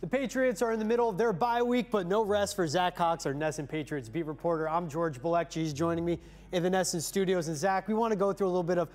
The Patriots are in the middle of their bye week, but no rest for Zack Cox, our NESN Patriots beat reporter. I'm George Bolecki. He's joining me in the NESN studios. And Zach, we want to go through a little bit of,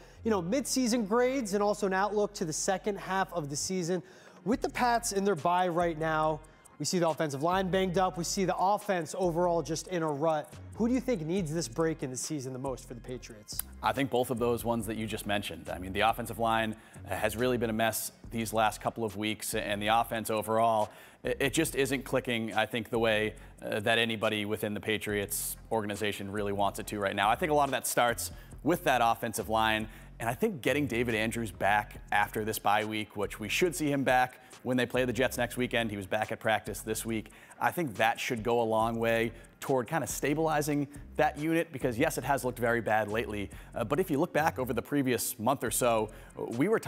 mid-season grades and also an outlook to the second half of the season. With the Pats in their bye right now, we see the offensive line banged up. We see the offense overall just in a rut. Who do you think needs this break in the season the most for the Patriots? I think both of those ones that you just mentioned. I mean, the offensive line has really been a mess these last couple of weeks, and the offense overall, it just isn't clicking, I think, the way that anybody within the Patriots organization really wants it to right now. I think a lot of that starts with that offensive line, and I think getting David Andrews back after this bye week, which we should see him back when they play the Jets next weekend. He was back at practice this week. I think that should go a long way toward kind of stabilizing that unit because, yes, it has looked very bad lately. But if you look back over the previous month or so, we were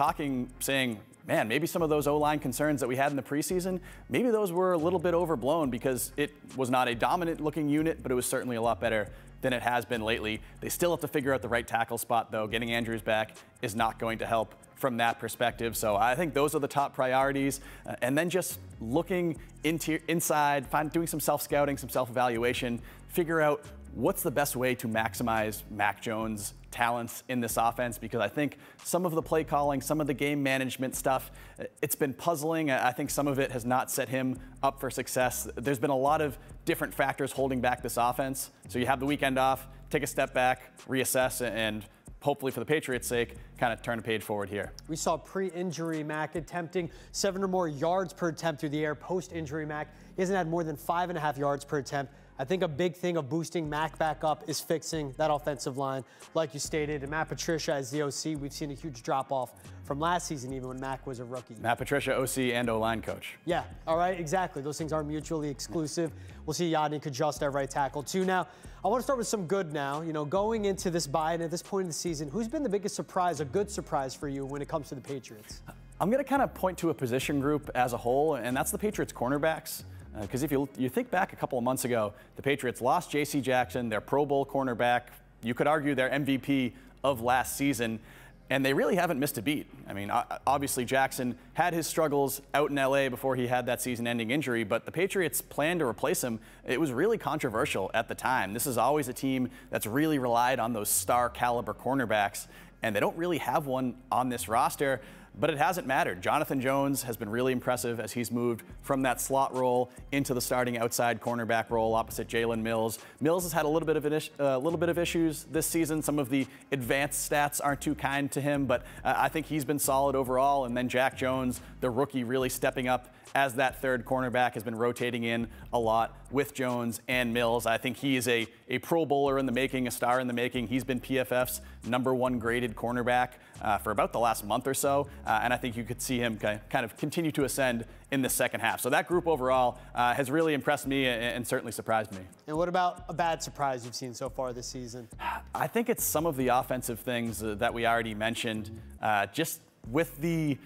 saying, man, maybe some of those O-line concerns that we had in the preseason, maybe those were a little bit overblown because it was not a dominant-looking unit, but it was certainly a lot better than it has been lately. They still have to figure out the right tackle spot, though. Getting Andrews back is not going to help from that perspective. So I think those are the top priorities. And then just looking inside, doing some self-scouting, some self-evaluation, figure out what's the best way to maximize Mac Jones' talents in this offense, because I think some of the play calling, some of the game management stuff, it's been puzzling. I think some of it has not set him up for success. There's been a lot of different factors holding back this offense. So you have the weekend off, take a step back, reassess, and hopefully for the Patriots' sake, kind of turn a page forward here. We saw pre-injury Mac attempting 7 or more yards per attempt through the air. Post-injury Mac, he hasn't had more than 5.5 yards per attempt. I think a big thing of boosting Mac back up is fixing that offensive line, like you stated. And Matt Patricia as the OC, we've seen a huge drop-off from last season, even when Mac was a rookie. Matt Patricia, OC and O-line coach. Yeah, all right, exactly. Those things aren't mutually exclusive. We'll see Yannick adjust at right tackle, too. Now, I want to start with some good now. Going into this bye and at this point in the season, who's been the biggest surprise, a good surprise for you when it comes to the Patriots? I'm going to kind of point to a position group as a whole, and that's the Patriots cornerbacks. Because if you think back a couple of months ago, the Patriots lost J.C. Jackson, their Pro Bowl cornerback. You could argue their MVP of last season, and they really haven't missed a beat. I mean, obviously Jackson had his struggles out in L.A. before he had that season-ending injury, but the Patriots' plan to replace him, it was really controversial at the time. This is always a team that's really relied on those star-caliber cornerbacks, and they don't really have one on this roster. But it hasn't mattered. Jonathan Jones has been really impressive as he's moved from that slot role into the starting outside cornerback role opposite Jalen Mills. Mills has had a little bit of issues this season. Some of the advanced stats aren't too kind to him, but I think he's been solid overall. And then Jack Jones, the rookie, really stepping up as that third cornerback, has been rotating in a lot with Jones and Mills. I think he is a Pro Bowler in the making, a star in the making. He's been PFF's #1 graded cornerback for about the last month or so, and I think you could see him kind of continue to ascend in the second half. So that group overall has really impressed me and certainly surprised me. And what about a bad surprise you've seen so far this season? I think it's some of the offensive things that we already mentioned, just with the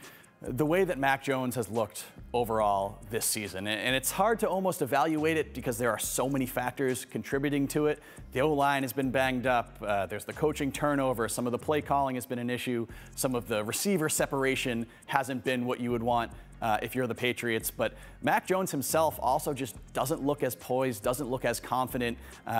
way that Mac Jones has looked overall this season. And it's hard to almost evaluate it because there are so many factors contributing to it. The O-line has been banged up. There's the coaching turnover. Some of the play calling has been an issue. Some of the receiver separation hasn't been what you would want if you're the Patriots. But Mac Jones himself also just doesn't look as poised, doesn't look as confident,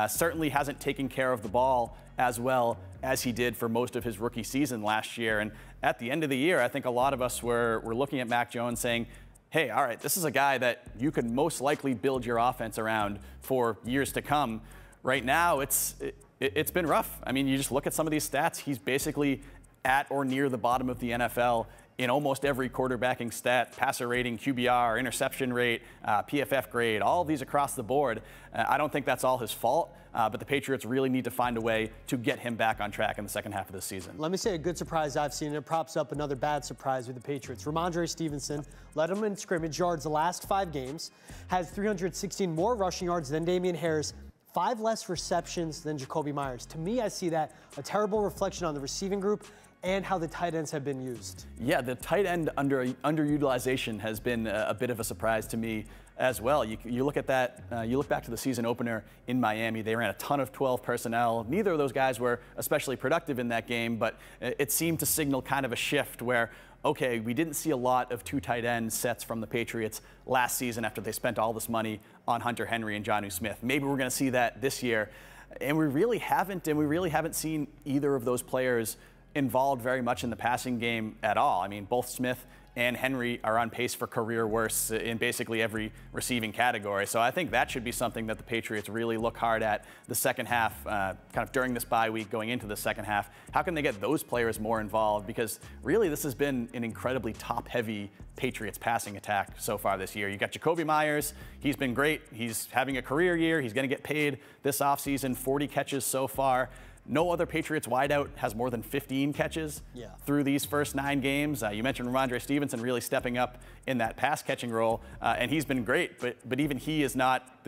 certainly hasn't taken care of the ball as well as he did for most of his rookie season last year. And at the end of the year, I think a lot of us were looking at Mac Jones saying, hey, all right, this is a guy that you could most likely build your offense around for years to come. Right now, it's been rough. I mean, you just look at some of these stats. He's basically at or near the bottom of the NFL in almost every quarterbacking stat: passer rating, QBR, interception rate, PFF grade, all of these across the board. I don't think that's all his fault, but the Patriots really need to find a way to get him back on track in the second half of the season. Let me say a good surprise I've seen, and it props up another bad surprise with the Patriots. Ramondre Stevenson led them in scrimmage yards the last 5 games, has 316 more rushing yards than Damian Harris, 5 less receptions than Jacoby Myers. To me, I see that a terrible reflection on the receiving group and how the tight ends have been used. Yeah, the tight end underutilization has been a bit of a surprise to me as well. You look at that, you look back to the season opener in Miami, they ran a ton of 12 personnel. Neither of those guys were especially productive in that game, but it seemed to signal kind of a shift where, okay, we didn't see a lot of 2 tight end sets from the Patriots last season after they spent all this money on Hunter Henry and Jonnu Smith. Maybe we're going to see that this year. And we really haven't seen either of those players involved very much in the passing game at all. I mean, both Smith and Henry are on pace for career worst in basically every receiving category. So I think that should be something that the Patriots really look hard at the second half, kind of during this bye week going into the second half. How can they get those players more involved? Because really this has been an incredibly top-heavy Patriots passing attack so far this year. You got Jacoby Myers. He's been great. He's having a career year. He's going to get paid this offseason, 40 catches so far. No other Patriots wideout has more than 15 catches through these first 9 games. You mentioned Ramondre Stevenson really stepping up in that pass catching role, and he's been great, but even he is not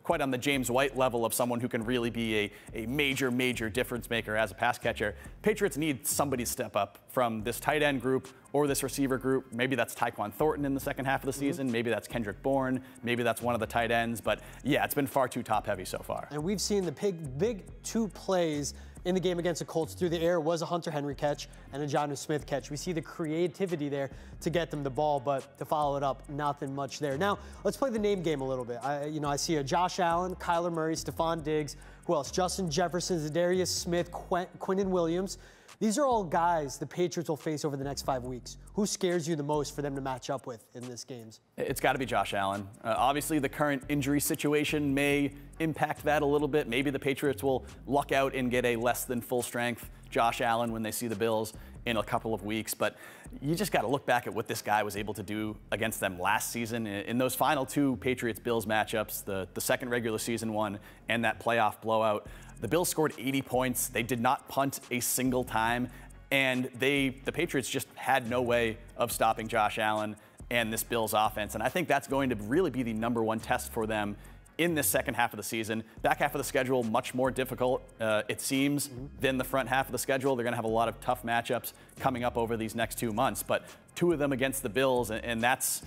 quite on the James White level of someone who can really be a major difference maker as a pass catcher. Patriots need somebody to step up from this tight end group or this receiver group. Maybe that's Tyquan Thornton in the second half of the season. Maybe that's Kendrick Bourne. Maybe that's one of the tight ends. But yeah, it's been far too top heavy so far. And we've seen the big 2 plays in the game against the Colts through the air was a Hunter Henry catch and a Jonnu Smith catch. We see the creativity there to get them the ball, but to follow it up, nothing much there. Now, let's play the name game a little bit. I see a Josh Allen, Kyler Murray, Stephon Diggs, who else? Justin Jefferson, Zadarius Smith, Quinnen Williams. These are all guys the Patriots will face over the next 5 weeks. Who scares you the most for them to match up with in this games? It's got to be Josh Allen. Obviously, the current injury situation may impact that a little bit. Maybe the Patriots will luck out and get a less than full strength Josh Allen when they see the Bills in a couple of weeks. But you just got to look back at what this guy was able to do against them last season. In those final 2 Patriots-Bills matchups, the second regular season one and that playoff blowout, the Bills scored 80 points. They did not punt a single time. And the Patriots just had no way of stopping Josh Allen and this Bills offense. And I think that's going to really be the #1 test for them in this second half of the season. Back half of the schedule, much more difficult, it seems, than the front half of the schedule. They're going to have a lot of tough matchups coming up over these next 2 months. But 2 of them against the Bills, and that's,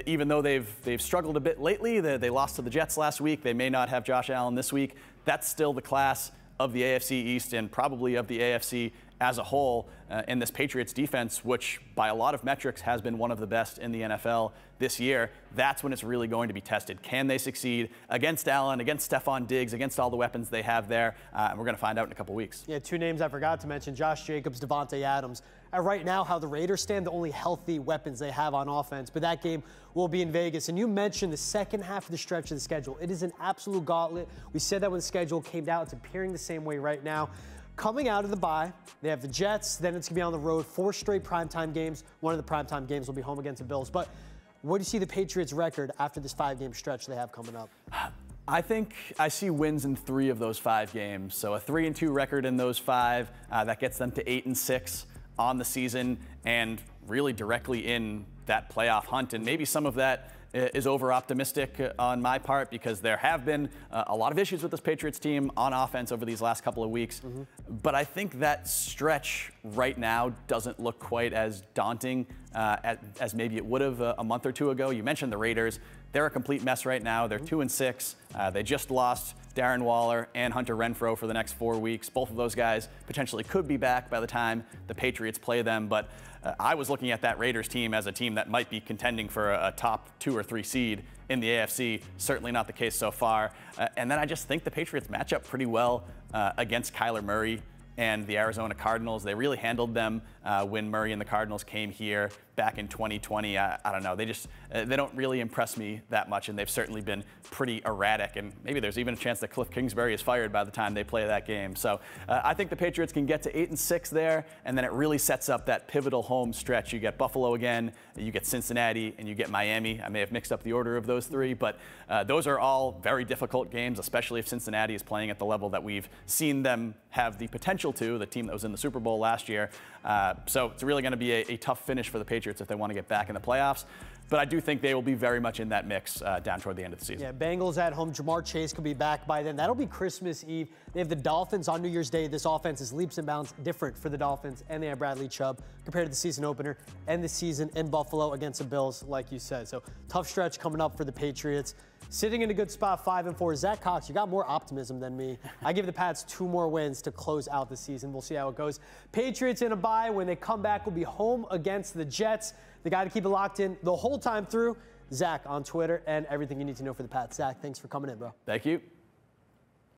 even though they've struggled a bit lately, they lost to the Jets last week. They may not have Josh Allen this week. That's still the class of the AFC East and probably of the AFC as a whole. In this Patriots defense, which by a lot of metrics has been one of the best in the NFL this year, that's when it's really going to be tested. Can they succeed against Allen, against Stephon Diggs, against all the weapons they have there? And we're going to find out in a couple weeks. Yeah, 2 names I forgot to mention, Josh Jacobs, Devontae Adams. Right now, how the Raiders stand, the only healthy weapons they have on offense. But that game will be in Vegas. And you mentioned the second half of the stretch of the schedule. It is an absolute gauntlet. We said that when the schedule came out. It's appearing the same way right now. Coming out of the bye, they have the Jets, then it's going to be on the road, 4 straight primetime games. One of the primetime games will be home against the Bills. But what do you see the Patriots' record after this 5-game stretch they have coming up? I think I see wins in 3 of those 5 games. So a 3-2 record in those 5, that gets them to 8-6 on the season and really directly in that playoff hunt. And maybe some of that is over-optimistic on my part because there have been a lot of issues with this Patriots team on offense over these last couple of weeks. But I think that stretch right now doesn't look quite as daunting as maybe it would have a month or 2 ago. You mentioned the Raiders. They're a complete mess right now. They're 2-6. They just lost Darren Waller and Hunter Renfrow for the next 4 weeks. Both of those guys potentially could be back by the time the Patriots play them. But I was looking at that Raiders team as a team that might be contending for a top 2 or 3 seed in the AFC. Certainly not the case so far. And then I just think the Patriots match up pretty well against Kyler Murray and the Arizona Cardinals. They really handled them when Murray and the Cardinals came here back in 2020. I don't know. They don't really impress me that much, and they've certainly been pretty erratic. And maybe there's even a chance that Cliff Kingsbury is fired by the time they play that game. So I think the Patriots can get to 8-6 there, and then it really sets up that pivotal home stretch. You get Buffalo again, you get Cincinnati, and you get Miami. I may have mixed up the order of those 3, but those are all very difficult games, especially if Cincinnati is playing at the level that we've seen them have the potential to, the team that was in the Super Bowl last year. So it's really going to be a tough finish for the Patriots if they want to get back in the playoffs. But I do think they will be very much in that mix down toward the end of the season. Yeah, Bengals at home. Jamar Chase could be back by then. That'll be Christmas Eve. They have the Dolphins on New Year's Day. This offense is leaps and bounds different for the Dolphins, and they have Bradley Chubb compared to the season opener and the season in Buffalo against the Bills, like you said. So tough stretch coming up for the Patriots. sitting in a good spot, 5-4. Zack Cox, you got more optimism than me. I give the Pats 2 more wins to close out the season. We'll see how it goes. Patriots in a bye. When they come back, we'll be home against the Jets. The guy to keep it locked in the whole time through, Zach on Twitter, and everything you need to know for the Pats. Zach, thanks for coming in, bro. Thank you.